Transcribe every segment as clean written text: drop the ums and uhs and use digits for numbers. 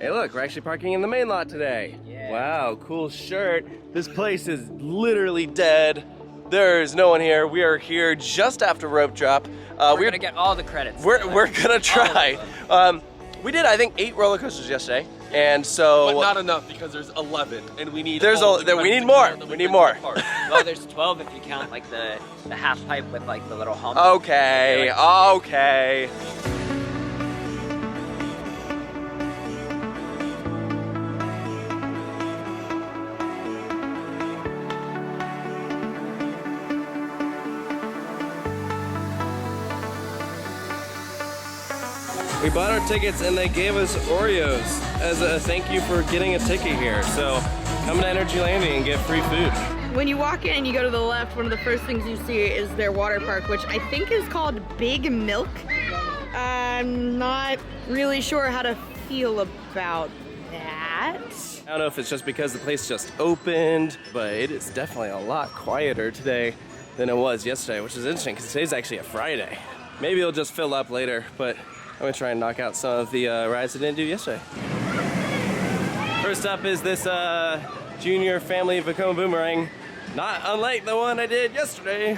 Hey look, we're actually parking in the main lot today. Yeah. Wow, cool shirt. This place is literally dead. There's no one here. We are here just after rope drop. We're gonna get all the credits. We're gonna try. We did, I think, 8 roller coasters yesterday, and so. But not enough because there's 11, and we need. We need more. We need more. Well, there's 12 if you count like the half pipe with like the little hump. Okay. Okay. We bought our tickets and they gave us Oreos as a thank you for getting a ticket here. So come to ENERGYLANDIA and get free food. When you walk in and you go to the left, one of the first things you see is their water park, which I think is called Big Milk. I'm not really sure how to feel about that. I don't know if it's just because the place just opened, but it is definitely a lot quieter today than it was yesterday, which is interesting because today's actually a Friday. Maybe it'll just fill up later, but I'm gonna try and knock out some of the rides I didn't do yesterday. First up is this Junior Family Vekoma Boomerang. Not unlike the one I did yesterday.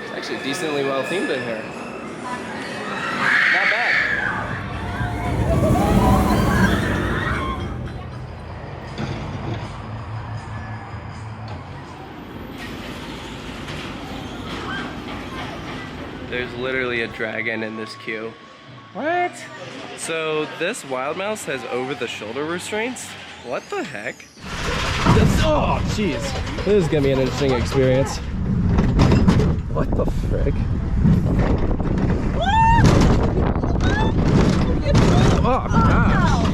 It's actually decently well themed in here. Not bad. There's literally a dragon in this queue. What? So this wild mouse has over-the-shoulder restraints? What the heck? Oh, jeez. This is gonna be an interesting experience. What the frick? Oh, gosh.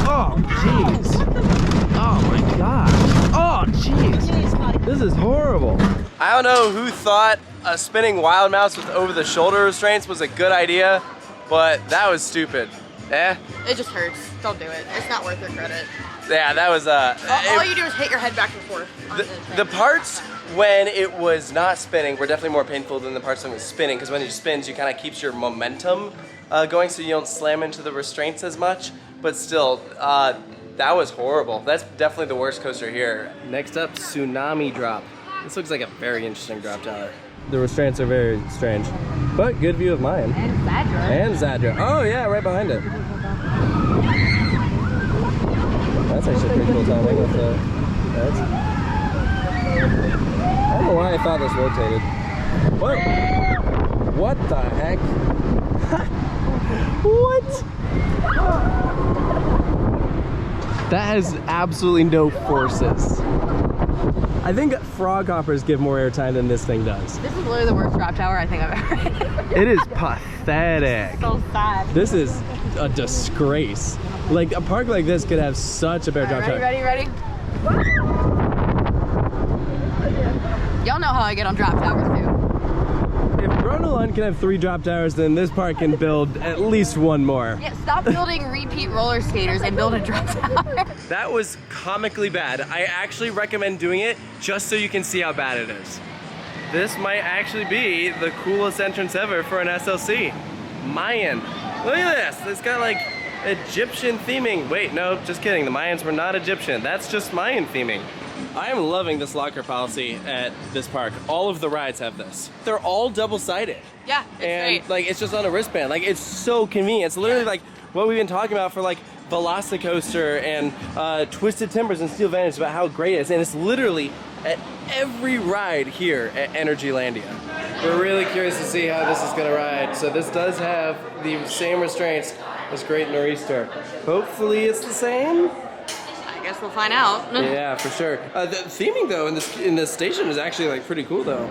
Oh, jeez. Oh, my gosh. Oh, jeez. This is horrible. I don't know who thought a spinning wild mouse with over-the-shoulder restraints was a good idea, but that was stupid. Eh? It just hurts. Don't do it. It's not worth your credit. Yeah, that was all you do is hit your head back and forth. The parts when it was not spinning were definitely more painful than the parts when it was spinning, because when it spins, you kind of keeps your momentum going, so you don't slam into the restraints as much. But still, that was horrible. That's definitely the worst coaster here. Next up, Tsunami Drop. This looks like a very interesting drop tower. The restraints are very strange, but good view of mine. And Zadra. And Zadra. Oh yeah, right behind it. That's actually pretty cool timing with the heads. I don't know why I thought this rotated. What? What the heck? What? That has absolutely no forces. I think frog hoppers give more airtime than this thing does. This is literally the worst drop tower I think I've ever had. It is pathetic. So sad. This is a disgrace. Like, a park like this could have such a better drop tower. Ready? Y'all know how I get on drop towers too. If Groenland can have 3 drop towers, then this park can build at least 1 more. Yeah, stop building repeat roller skaters and build a drop tower. That was comically bad. I actually recommend doing it just so you can see how bad it is. This might actually be the coolest entrance ever for an SLC. Mayan. Look at this. It's got like Egyptian theming. Wait, no, just kidding. The Mayans were not Egyptian. That's just Mayan theming. I am loving this locker policy at this park. All of the rides have this. They're all double-sided. Yeah, it's and great. like it's just on a wristband. Like it's so convenient. It's literally like what we've been talking about for like Velocicoaster and Twisted Timbers and Steel Vantage about how great it is. And it's literally at every ride here at ENERGYLANDIA. We're really curious to see how this is gonna ride. So this does have the same restraints as Great Nor'easter. Hopefully it's the same. I guess we'll find out. Yeah, for sure. The theming though in this station is actually like pretty cool though.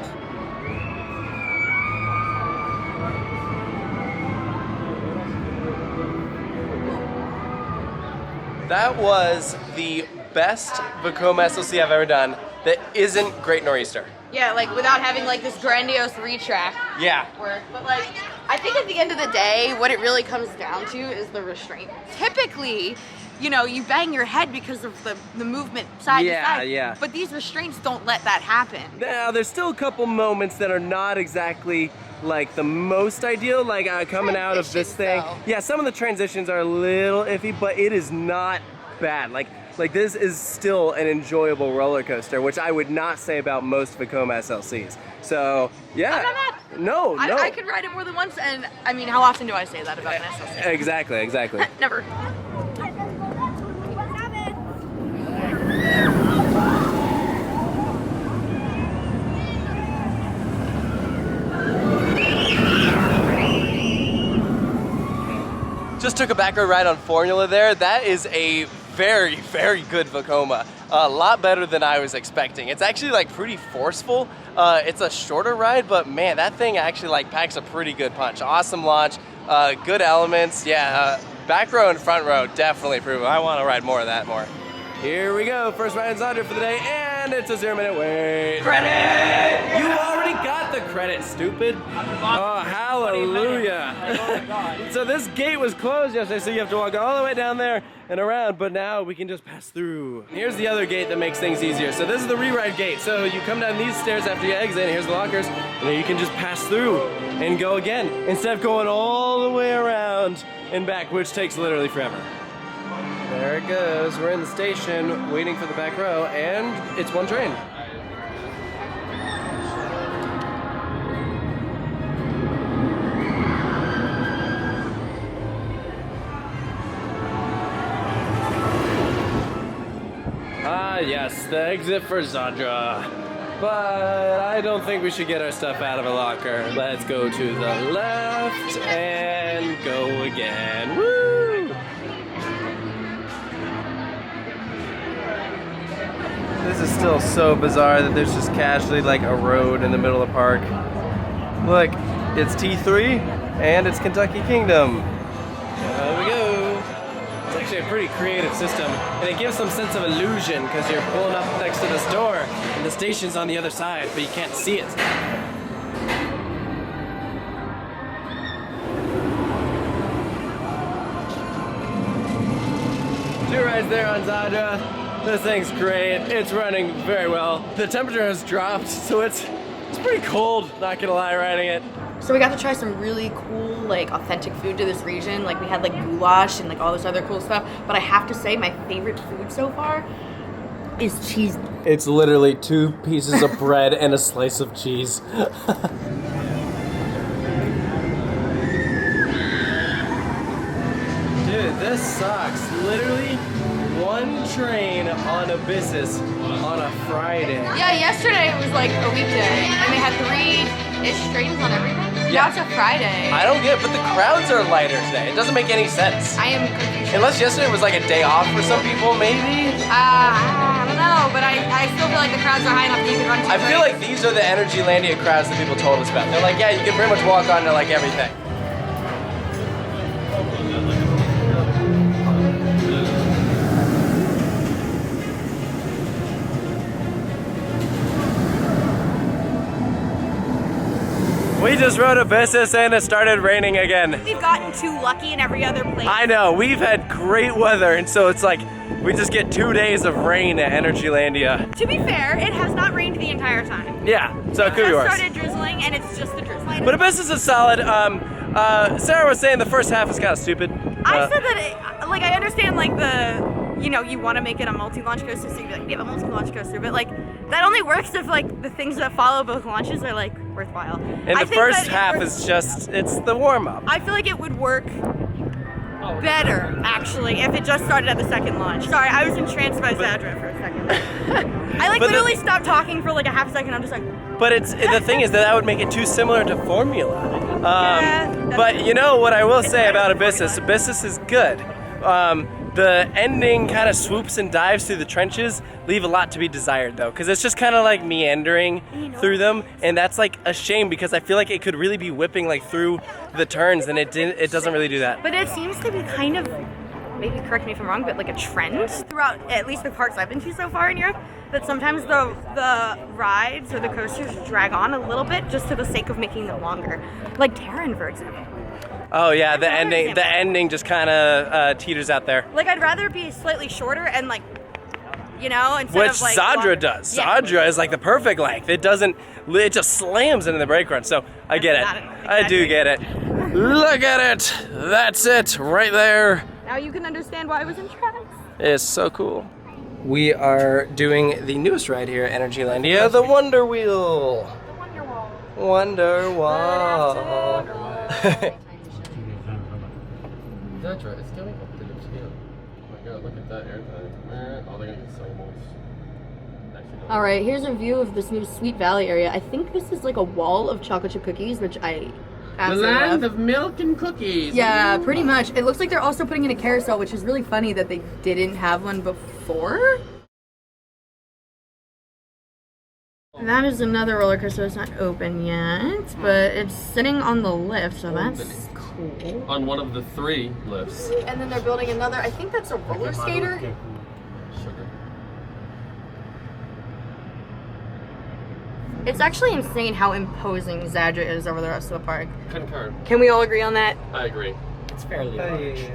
That was the best Vekoma SLC I've ever done that isn't Great Nor'easter. Yeah, like without having like this grandiose retrack Yeah. work. But like, I think at the end of the day, what it really comes down to is the restraint. Typically, you know, you bang your head because of the movement side to side. Yeah. But these restraints don't let that happen. Now, there's still a couple moments that are not exactly like the most ideal, like coming out of this thing. Though. Yeah, some of the transitions are a little iffy, but it is not bad. Like this is still an enjoyable roller coaster, which I would not say about most Vekoma SLCs. So yeah, I'm not mad. No, no. I could ride it more than once, and I mean, how often do I say that about an SLC? Exactly, exactly. Never. Just took a back road ride on Formula there. That is a very, very good Vekoma. A lot better than I was expecting. It's actually like pretty forceful. It's a shorter ride, but man, that thing actually like packs a pretty good punch. Awesome launch, good elements. Yeah, back row and front row, definitely proven. I want to ride more of that more. Here we go, first ride in Zadra for the day, and it's a 0-minute wait. Credit! You already got the credit, stupid. Oh, hallelujah. So this gate was closed yesterday, so you have to walk all the way down there and around, but now we can just pass through. Here's the other gate that makes things easier. So this is the re-ride gate. So you come down these stairs after you exit, and here's the lockers, and then you can just pass through and go again, instead of going all the way around and back, which takes literally forever. There it goes. We're in the station waiting for the back row, and it's one train. Ah, yes, the exit for Zadra. But I don't think we should get our stuff out of a locker. Let's go to the left and go again. Woo! This is still so bizarre that there's just casually like a road in the middle of the park. Look, it's T3 and it's Kentucky Kingdom. There we go. It's actually a pretty creative system, and it gives some sense of illusion because you're pulling up next to the store and the station's on the other side, but you can't see it. Two rides there on Zadra. This thing's great. It's running very well. The temperature has dropped, so it's pretty cold, not gonna lie, riding it. So we got to try some really cool, like, authentic food to this region. Like, we had, like, goulash and, like, all this other cool stuff. But I have to say, my favorite food so far is cheese. It's literally 2 pieces of bread and a slice of cheese. Dude, this sucks. Literally one train on Abyssus on a Friday. Yeah, yesterday it was, like, a weekday. And they had 3-ish trains on everything. Yeah. Now it's a Friday. I don't get it, but the crowds are lighter today. It doesn't make any sense. I am confused. Unless yesterday was like a day off for some people, maybe? I don't know, but I still feel like the crowds are high enough that you can run 2 I feel like these are the ENERGYLANDIA crowds that people told us about. They're like, yeah, you can pretty much walk onto like everything. We just rode Abyssus and it started raining again. We've gotten too lucky in every other place. I know, we've had great weather, and so it's like we just get 2 days of rain at ENERGYLANDIA. To be fair, it has not rained the entire time. Yeah, so it could be It worse. started drizzling, and it's just the drizzling. But Abyssus is solid. Sarah was saying the first half is kind of stupid. I said that, like, I understand, like, you know, you want to make it a multi-launch coaster, so you'd be like, you have a multi-launch coaster, but, like, that only works if, like, the things that follow both launches are, like, worthwhile. And the first half is just, it's the warm-up. I feel like it would work better, actually, if it just started at the second launch. Sorry, I was entranced by Zadra for a second. I, like, literally stopped talking for, like, a half second. I'm just like... But it's the thing is that would make it too similar to Formula. But you know what I will say about Abyssus? Abyssus is good. The ending kind of swoops and dives through the trenches leave a lot to be desired though, because it's just kind of like meandering through them, and that's like a shame because I feel like it could really be whipping like through the turns, and it doesn't really do that. But it seems to be kind of, maybe correct me if I'm wrong, but like a trend throughout at least the parks I've been to so far in Europe, that sometimes the rides or the coasters drag on a little bit just for the sake of making them longer. Like Terran, for example. Oh yeah, the ending just kind of teeters out there. Like I'd rather be slightly shorter and like, you know, instead Which of like Zadra does. Yeah. Zadra is like the perfect length. It doesn't it just slams into the brake run. So I get it. I do get it. Look at it. That's it right there. Now you can understand why I was in tracks. It's so cool. We are doing the newest ride here at ENERGYLANDIA, the Wonder Wheel. The Wonder Wall. Wonder Wall. Zadra, it's going up to the scale. Oh my god, look at that airtime. Oh, they're gonna get so moist. All right, here's a view of this new Sweet Valley area. I think this is like a wall of chocolate chip cookies, which I absolutely love. The land of milk and cookies. Yeah, pretty much. It looks like they're also putting in a carousel, which is really funny that they didn't have one before. That is another roller coaster that's not open yet, but it's sitting on the lift, so that's cool. On one of the 3 lifts. And then they're building another, I think that's a roller skater. Sugar. It's actually insane how imposing Zadra is over the rest of the park. Concur. Can we all agree on that? I agree. It's fairly large.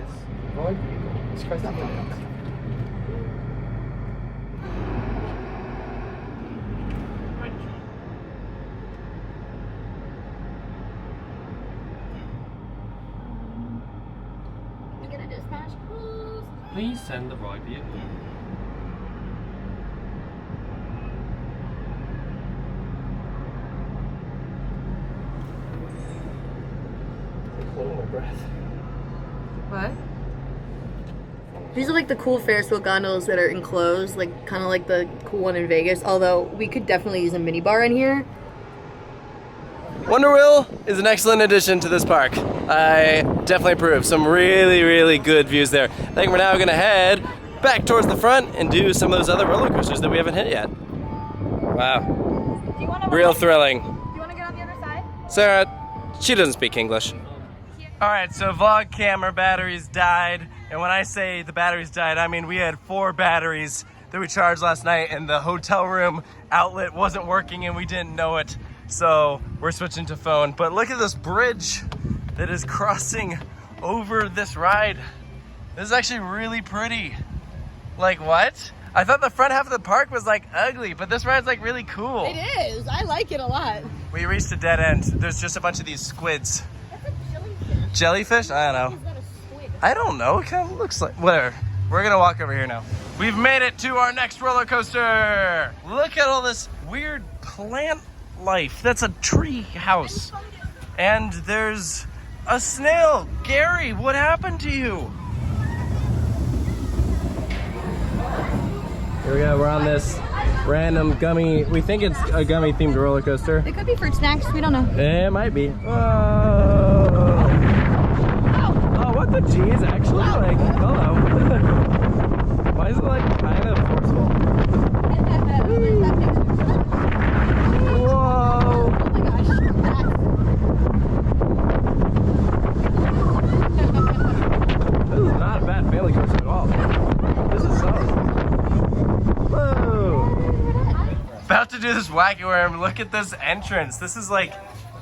Please send the right vehicle. Holding my breath. What? These are like the cool Ferris wheel gondolas that are enclosed, like kind of like the cool one in Vegas, although we could definitely use a mini bar in here. Wonder Wheel is an excellent addition to this park. I definitely approve. Some really, really good views there. I think we're now gonna head back towards the front and do some of those other roller coasters that we haven't hit yet. Wow. Do you want to Real thrilling. Do you want to get on the other side? Sarah, she doesn't speak English. All right, so vlog camera batteries died. And when I say the batteries died, I mean we had 4 batteries that we charged last night and the hotel room outlet wasn't working and we didn't know it. So we're switching to phone. But look at this bridge that is crossing over this ride. This is actually really pretty. Like what? I thought the front half of the park was like ugly, but this ride's like really cool. It is. I like it a lot. We reached a dead end. There's just a bunch of these squids. That's a jellyfish. Jellyfish? I don't know. Is that a squid? I don't know. It kind of looks like whatever. We're gonna walk over here now. We've made it to our next roller coaster. Look at all this weird plant life. That's a tree house. And there's a snail. Gary, what happened to you? Here we go. We're on this random gummy. We think it's a gummy themed roller coaster. It could be fruit snacks. We don't know. It might be. Whoa. Oh, what the geez? Actually, like, hello. Why is it like kind of forceful? Whoa. Oh my gosh. This is not a bad family coaster at all. This is solid. Whoa. About to do this Wacky Worm. Look at this entrance. This is like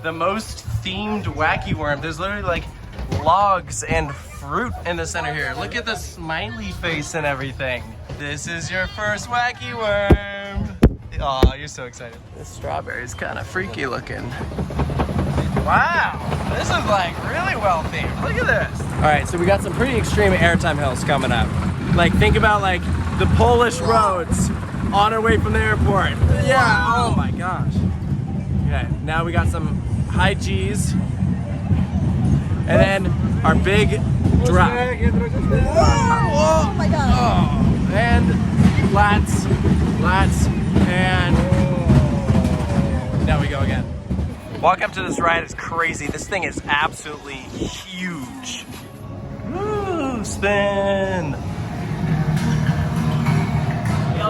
the most themed Wacky Worm. There's literally like logs and fruit in the center here. Look at the smiley face and everything. This is your first Wacky Worm. Oh, you're so excited. This strawberry is kind of freaky looking. Wow, this is like really well themed. Look at this. All right, so we got some pretty extreme airtime hills coming up. Like think about like the Polish roads on our way from the airport. Yeah, oh my gosh. Okay, now we got some high G's. And then our big drop. Oh my god. Oh, and flats, and now we go again. Walk up to this ride is crazy. This thing is absolutely huge. Woo, spin.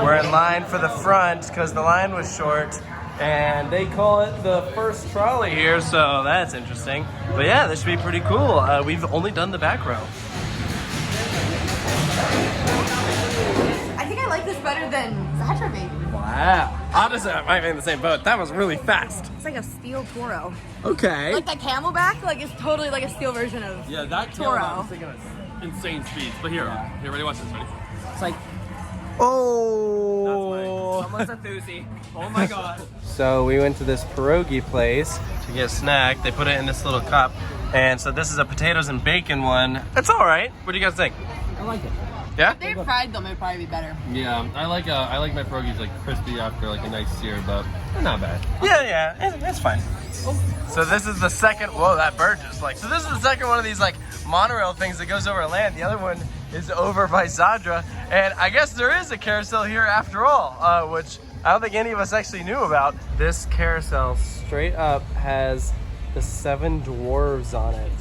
We're in line for the front because the line was short. And they call it the first trolley here, so that's interesting. But yeah, this should be pretty cool. We've only done the back row. I think I like this better than Zadra maybe. Wow. Honestly, I might be in the same boat. That was really fast. It's like a steel Toro. Okay. Like that camelback, like it's totally like a steel version of Yeah, that Toro. I was thinking of insane speeds. But here, ready? Watch this. Ready? It's like Oh. Whoa. Almost a thuzy. Oh my god. So we went to this pierogi place to get a snack. They put it in this little cup. And so this is a potatoes and bacon one. It's all right. What do you guys think? I like it. Yeah? If they fried them, it'd probably be better. Yeah, I like my pierogies like crispy after like a nice sear, but they're not bad. Yeah, it's fine. So this is the second, whoa, that bird just like, so this is the second one of these like monorail things that goes over land. The other one is over by Zadra. And I guess there is a carousel here after all, which I don't think any of us actually knew about. This carousel straight up has the 7 dwarves on it.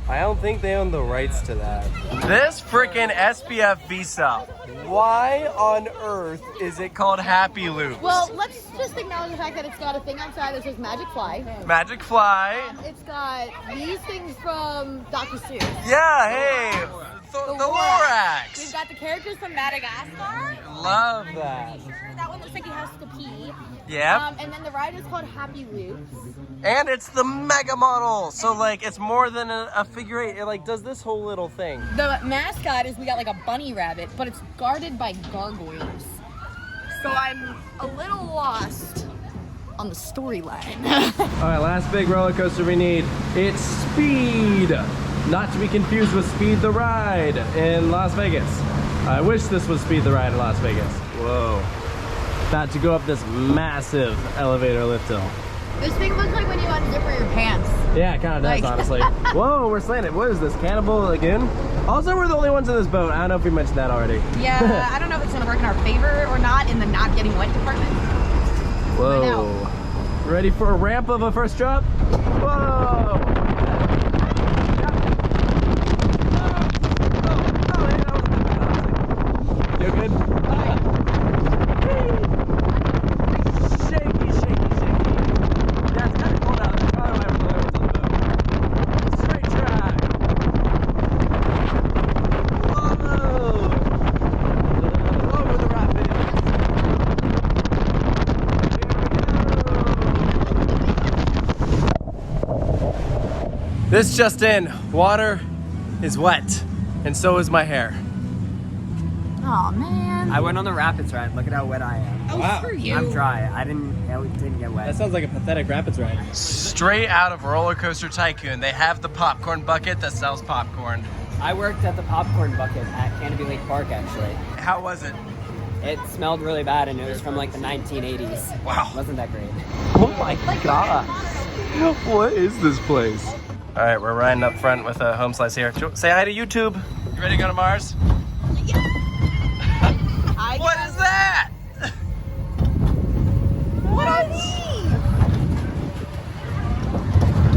I don't think they own the rights to that. This freaking SPF Visa. Why on earth is it called Happy Loops? Well, let's just acknowledge the fact that it's got a thing outside that says Magic Fly. Magic Fly. It's got these things from Dr. Seuss. Yeah, hey, the Lorax. We've got the characters from Madagascar. Love that. That one looks like he has to pee. Yeah. And then the ride is called Happy Loops. And it's the mega model. So like it's more than a figure eight. It like does this whole little thing. The mascot is we got like a bunny rabbit, but it's guarded by gargoyles. So I'm a little lost on the storyline. All right, last big roller coaster we need. It's Speed. Not to be confused with Speed the Ride in Las Vegas. I wish this was Speed the Ride in Las Vegas. Whoa. About to go up this massive elevator lift hill. This thing looks like when you unzipper your pants. Yeah, it kind of does, honestly. Whoa, we're slanted. What is this, Cannibal Lagoon? Also, we're the only ones in this boat. I don't know if we mentioned that already. Yeah, I don't know if it's gonna work in our favor or not in the not getting wet department. Whoa. Ready for a ramp of a first drop? Whoa! You good? Shaky, shaky, shaky. Yeah, it's kind of cold out. That's probably why we're the only ones on the boat. Straight track. Whoa! Over the rapids. This just in, water is wet, and so is my hair. Oh man. I went on the rapids ride. Look at how wet I am. Oh, Wow. for you. I'm dry. I didn't get wet. That sounds like a pathetic rapids ride. Straight out of Roller Coaster Tycoon, they have the popcorn bucket that sells popcorn. I worked at the popcorn bucket at Canopy Lake Park actually. How was it? It smelled really bad and it was from like the 1980s. Wow. Wasn't that great? Oh my god. What is this place? All right, we're riding up front with a home slice here. Say hi to YouTube. You ready to go to Mars? What is that? What are these?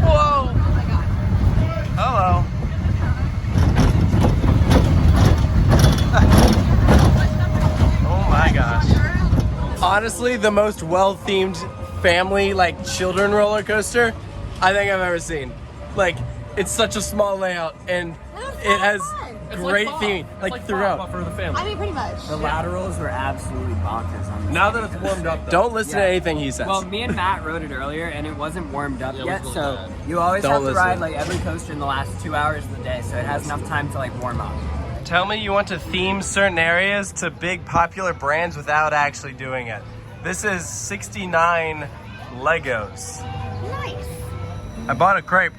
Whoa. Oh my god. Hello. Oh my gosh. Honestly, the most well-themed family, like children roller coaster I think I've ever seen. Like, it's such a small layout and it has great theming, like throughout. For the family. I mean, pretty much. The laterals were absolutely bonkers on this. Now that it's warmed up, though. Don't listen to anything he says. Well, me and Matt rode it earlier and it wasn't warmed up Yeah, it yet, was a so little bad. you always Don't have to listen. ride like every coaster in the last 2 hours of the day, so it has enough time to like warm up. Tell me you want to theme certain areas to big popular brands without actually doing it. This is 69 Legos. Nice. I bought a crepe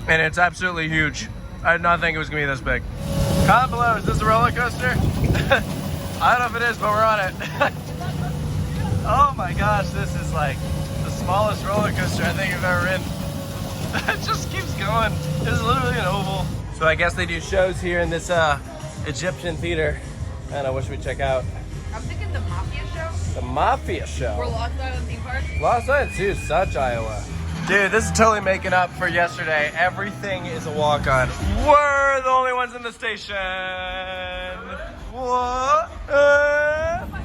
and it's absolutely huge. I did not think it was gonna be this big. Comment below, is this a roller coaster? I don't know if it is, but we're on it. Oh my gosh, this is like the smallest roller coaster I think I've ever ridden. It just keeps going. It's literally an oval. So I guess they do shows here in this Egyptian theater. And I wish we'd check out I'm thinking the Mafia show. the Mafia show. Or Lost Island theme park. Lost Island too, such Iowa. Dude, this is totally making up for yesterday. Everything is a walk-on. We're the only ones in the station. What?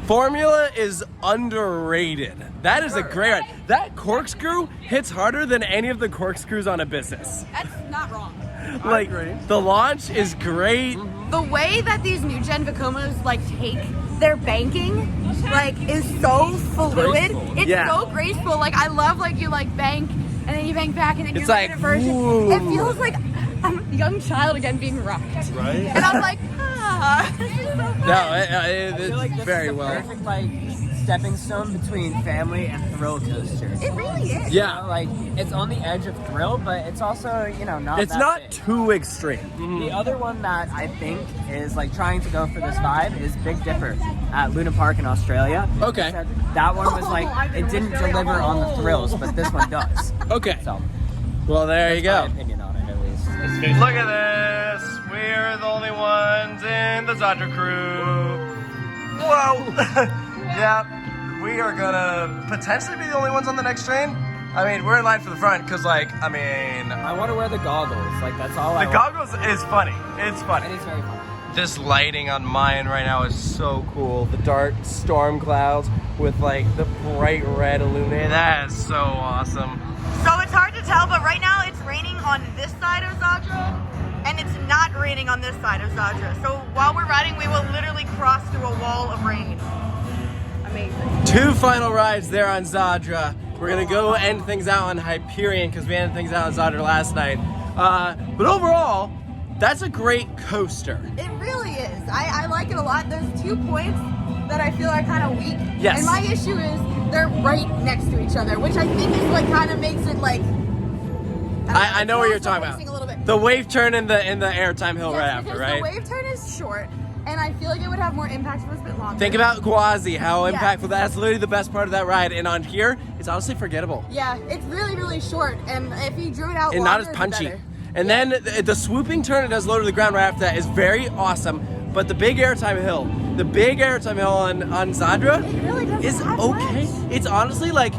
Formula is underrated. That is a great ride. That corkscrew hits harder than any of the corkscrews on Abyssus. That's not wrong. Like, the launch is great. The way that these new gen Vacomas like take their banking like is so fluid. Graceful. It's Yeah. so graceful. Like I love like you like bank and then you bank back and then you It's look like, at a version. whoa. It feels like I'm a young child again being rocked. Right? And I'm like, ah, this is so fun. No, I feel like it's this very is the well. perfect like stepping stone between family and thrill coaster. It really is. You know, like, it's on the edge of thrill, but it's also, you know, not It's that not big. too extreme. The other one that I think is like trying to go for this vibe is Big Dipper at Luna Park in Australia. Okay. That one was like, it didn't deliver on the thrills, but this one does. Okay. So, Well, there you my go. opinion on it at least. Look at this. We're the only ones in the Zadra crew. Whoa. Yeah, we are gonna potentially be the only ones on the next train. I mean, we're in line for the front because, like, I mean, I want to wear the goggles. Like, that's all I the want. goggles is funny. It's funny. And it's very fun. This lighting on mine right now is so cool. The dark storm clouds with like the bright red illuminated. That is so awesome. So it's hard to tell, but right now it's raining on this side of Zadra, and it's not raining on this side of Zadra. So while we're riding, we will literally cross through a wall of rain. Amazing. 2 final rides there on Zadra. We're gonna go end things out on Hyperion because we ended things out on Zadra last night. But overall, that's a great coaster. It really is. I like it a lot. There's 2 points that I feel are kind of weak. Yes. And my issue is they're right next to each other, which I think is what kind of makes it like. I know what you're talking A little bit. about. The wave turn in the airtime hill Yes, right after, because right? The wave turn is short, and I feel like it would have more impact if it was a bit longer. Think about Quasi, how Yes. impactful that's literally the best part of that ride. And on here, it's honestly forgettable. Yeah, it's really, really short, and if you drew it out And longer, not as it'd be punchy. better. And then the swooping turn it does low to the ground right after that is very awesome. But the big airtime hill on Zadra It really doesn't is have okay. much. It's honestly like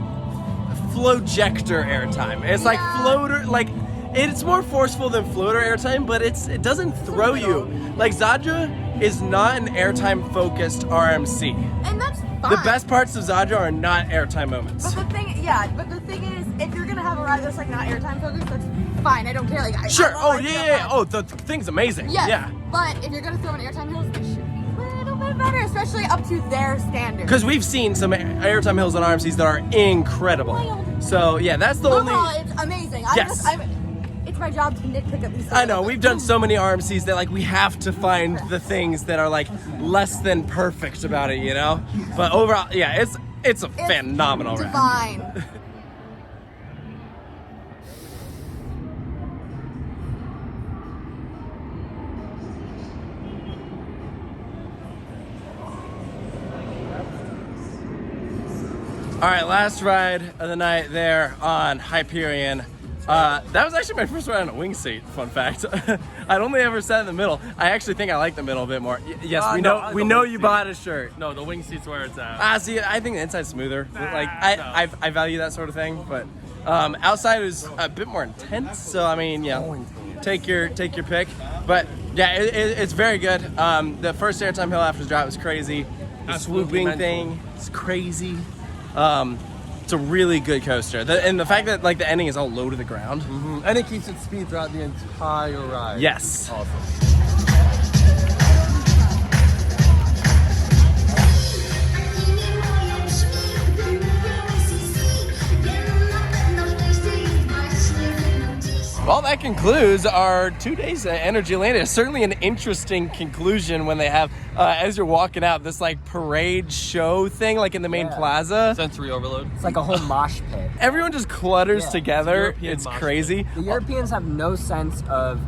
flojector airtime. It's like Yeah. floater, like it's more forceful than floater airtime, but it doesn't throw you. Like Zadra is not an airtime focused RMC. And that's fine. The best parts of Zadra are not airtime moments. But the thing is, if you're gonna have a ride that's like not airtime focused, that's fine. I don't care. Like, Sure. I Oh love yeah, airtime. yeah. Oh, the thing's amazing. Yes, Yeah. But if you're gonna throw in airtime hills, they should be a little bit better, especially up to their standards. Because we've seen some airtime hills on RMCs that are incredible. Wild. So yeah, that's the only. Overall, it's amazing. Yes. It's my job to nitpick at least. I know we've done so many RMCs that like we have to find the things that are like less than perfect about it, you know. But overall, yeah, it's a phenomenal ride. Divine. All right, last ride of the night there on Hyperion. That was actually my first ride on a wing seat, fun fact. I'd only ever sat in the middle. I actually think I like the middle a bit more. Yes, we know you bought a shirt. No, the wing seat's where it's at. See, I think the inside's smoother. Like no. I value that sort of thing, but outside is a bit more intense. So I mean, yeah, take your pick. But yeah, it's very good. The first airtime hill after the drop was crazy. The Absolutely swooping mental. thing is crazy. It's a really good coaster. And the fact that like the ending is all low to the ground. And it keeps its speed throughout the entire ride. Yes. Awesome. Well, that concludes our 2 days at ENERGYLANDIA. Certainly an interesting conclusion when they have, as you're walking out, this like parade show thing like in the main plaza. Sensory overload. It's like a whole mosh pit. Everyone just clutters Yeah, together. European It's mosh crazy. The Europeans have no sense of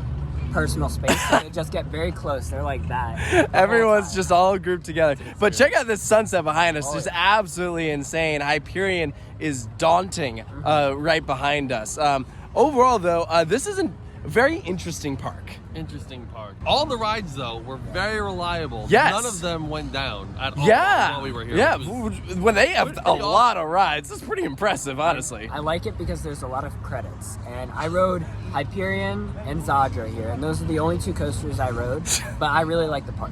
personal space, so they just get very close. They're like that. Everyone's just all grouped together. But check out this sunset behind us. Just absolutely insane. Hyperion is daunting right behind us. Overall, though, this is a very interesting park. Interesting park. All the rides, though, were very reliable. Yes. None of them went down at all Yeah. while we were here. Yeah. Which was- When they have a pretty lot of rides, it's pretty impressive, honestly. I like it because there's a lot of credits. And I rode Hyperion and Zadra here, and those are the only 2 coasters I rode. But I really like the park.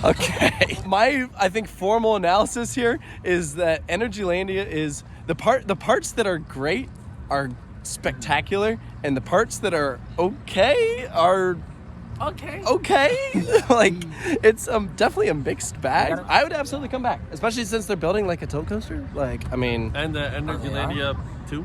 Okay. My, I think, formal analysis here is that ENERGYLANDIA is the parts that are great are spectacular, and the parts that are okay are okay. Like it's definitely a mixed bag. I would absolutely come back, especially since they're building like a tilt coaster. Like I mean, And the ENERGYLANDIA 2.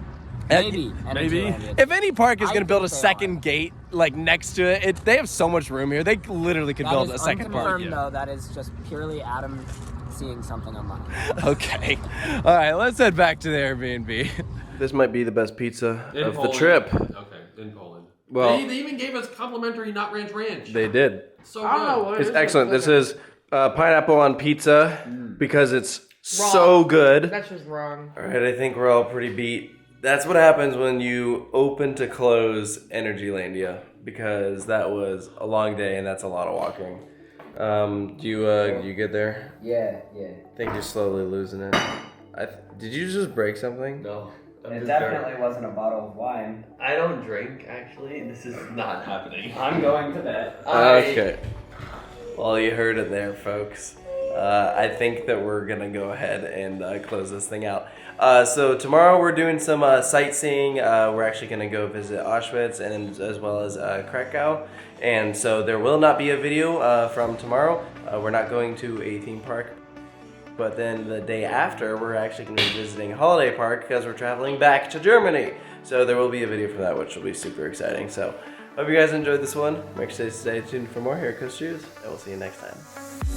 Maybe. Maybe. ENERGYLANDIA. If any park is I gonna build a think they second are. gate like next to it, they have so much room here. They literally could That build is a second park. unconfirmed, though. That is just purely Adam seeing something online. Okay. All right, let's head back to the Airbnb. This might be the best pizza In of Poland. the trip. Okay, in Poland. Well- they even gave us complimentary Not Ranch Ranch. They did. So good. It's excellent. This is pineapple on pizza because it's so good. That's just wrong. All right, I think we're all pretty beat. That's what happens when you open to close ENERGYLANDIA, because that was a long day and that's a lot of walking. Do you get there? Yeah. I think you're slowly losing it. Did you just break something? No. It definitely wasn't a bottle of wine. I don't drink, actually. This is not happening. I'm going to bed. Okay. Well, you heard it there, folks. I think that we're gonna go ahead and close this thing out. So tomorrow we're doing some sightseeing. We're actually gonna go visit Auschwitz and as well as Krakow. And so there will not be a video from tomorrow. We're not going to a theme park. But then the day after, we're actually going to be visiting Holiday Park because we're traveling back to Germany. So there will be a video for that, which will be super exciting. So hope you guys enjoyed this one. Make sure to stay tuned for more here at Coast Studios, and we'll see you next time.